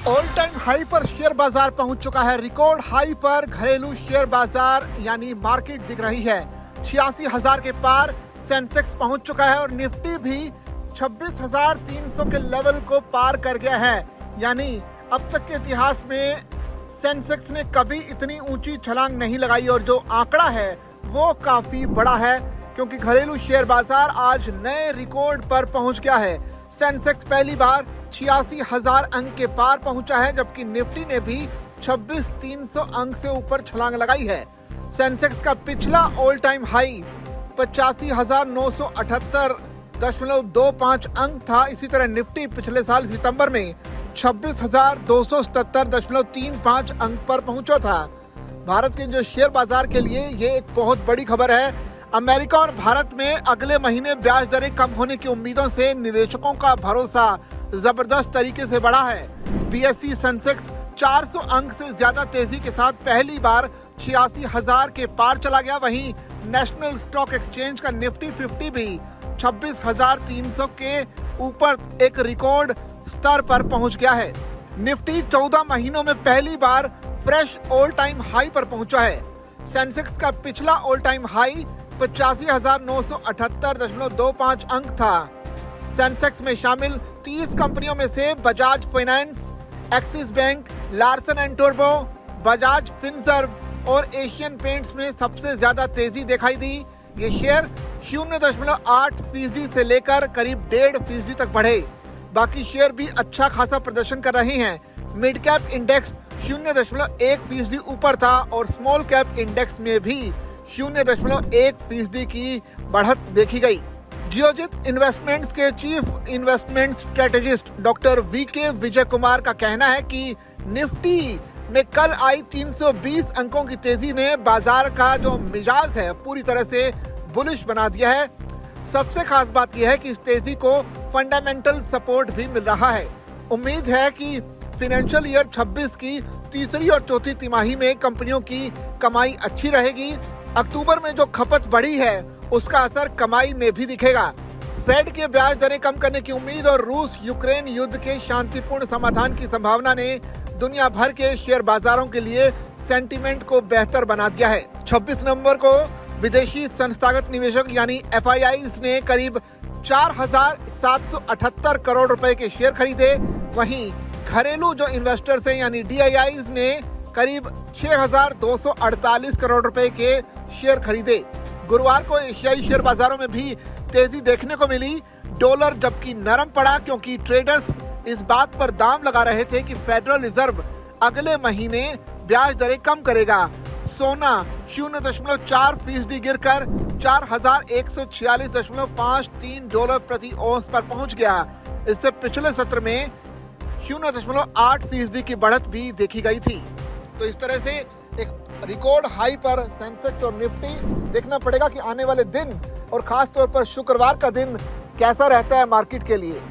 All time high पर share बाजार पहुंच चुका है। रिकॉर्ड हाई पर घरेलू शेयर बाजार यानी मार्केट दिख रही है। 86,000 के पार सेंसेक्स पहुंच चुका है और निफ्टी भी 26,300 के लेवल को पार कर गया है। यानी अब तक के इतिहास में सेंसेक्स ने कभी इतनी ऊंची छलांग नहीं लगाई और जो आंकड़ा है वो काफी बड़ा है, क्योंकि घरेलू शेयर बाजार आज नए रिकॉर्ड पर पहुंच गया है। सेंसेक्स पहली बार 86,000 अंक के पार पहुंचा है, जबकि निफ्टी ने भी 26,300 अंक से ऊपर छलांग लगाई है। सेंसेक्स का पिछला ऑल टाइम हाई 85,978.25 अंक था। इसी तरह निफ्टी पिछले साल सितंबर में 26,277.35 अंक पर पहुंचा था। भारत के जो शेयर बाजार के लिए ये एक बहुत बड़ी खबर है। अमेरिका और भारत में अगले महीने ब्याज दरें कम होने की उम्मीदों से निवेशकों का भरोसा जबरदस्त तरीके से बढ़ा है। बीएसई सेंसेक्स 400 अंक से ज्यादा तेजी के साथ पहली बार 86,000 के पार चला गया। वहीं नेशनल स्टॉक एक्सचेंज का निफ्टी 50 भी 26,300 के ऊपर एक रिकॉर्ड स्तर पर पहुंच गया है। निफ्टी 14 महीनों में पहली बार फ्रेश ऑल टाइम हाई पर पहुंचा है। सेंसेक्स का पिछला ऑल टाइम हाई 85,978.25 अंक था। सेंसेक्स में शामिल 30 कंपनियों में से Bajaj finance, axis bank, Larsen and Toubro, Bajaj Finserv और एशियन पेंट्स में सबसे ज्यादा तेजी दिखाई दी। ये शेयर 0.8% से लेकर करीब 1.5% तक बढ़े। बाकी शेयर भी अच्छा खासा प्रदर्शन कर रहे हैं। मिड कैप इंडेक्स 0.1% ऊपर था और स्मॉल कैप इंडेक्स में भी 0.1% की बढ़त देखी गई। जियोजित इन्वेस्टमेंट्स के chief investment strategist doctor VK Vijay Kumar का कहना है कि निफ्टी में कल आई 320 अंकों की तेजी ने बाजार का जो मिजाज है पूरी तरह से बुलिश बना दिया है। सबसे खास बात यह है कि इस तेजी को फंडामेंटल सपोर्ट भी मिल रहा है। उम्मीद है कि फाइनेंशियल ईयर 26 की तीसरी और चौथी तिमाही में कंपनियों की कमाई अच्छी रहेगी। अक्टूबर में जो खपत बढ़ी है उसका असर कमाई में भी दिखेगा। फेड के ब्याज दरें कम करने की उम्मीद और रूस यूक्रेन युद्ध के शांतिपूर्ण समाधान की संभावना ने दुनिया भर के शेयर बाजारों के लिए सेंटीमेंट को बेहतर बना दिया है। 26 नवंबर को विदेशी संस्थागत निवेशक यानी FIIs ने करीब 4,778 करोड़ रुपए के शेयर खरीदे। वहीं घरेलू जो इन्वेस्टर्स हैं यानी DIIs ने करीब 6,248 करोड़ रुपए के शेयर खरीदे। गुरुवार को एशियाई शेयर बाजारों में भी तेजी देखने को मिली। डॉलर जबकि नरम पड़ा, क्योंकि ट्रेडर्स इस बात पर दाम लगा रहे थे कि फेडरल रिजर्व अगले महीने ब्याज दरें कम करेगा। सोना 0.4% गिरकर $4,146.53 प्रति औंस पर पहुंच गया। इससे पिछले सत्र में 0.8% की बढ़त भी देखी गई थी। तो इस तरह से एक रिकॉर्ड हाई पर सेंसेक्स और निफ्टी देखना पड़ेगा कि आने वाले दिन और खास तौर पर शुक्रवार का दिन कैसा रहता है मार्केट के लिए।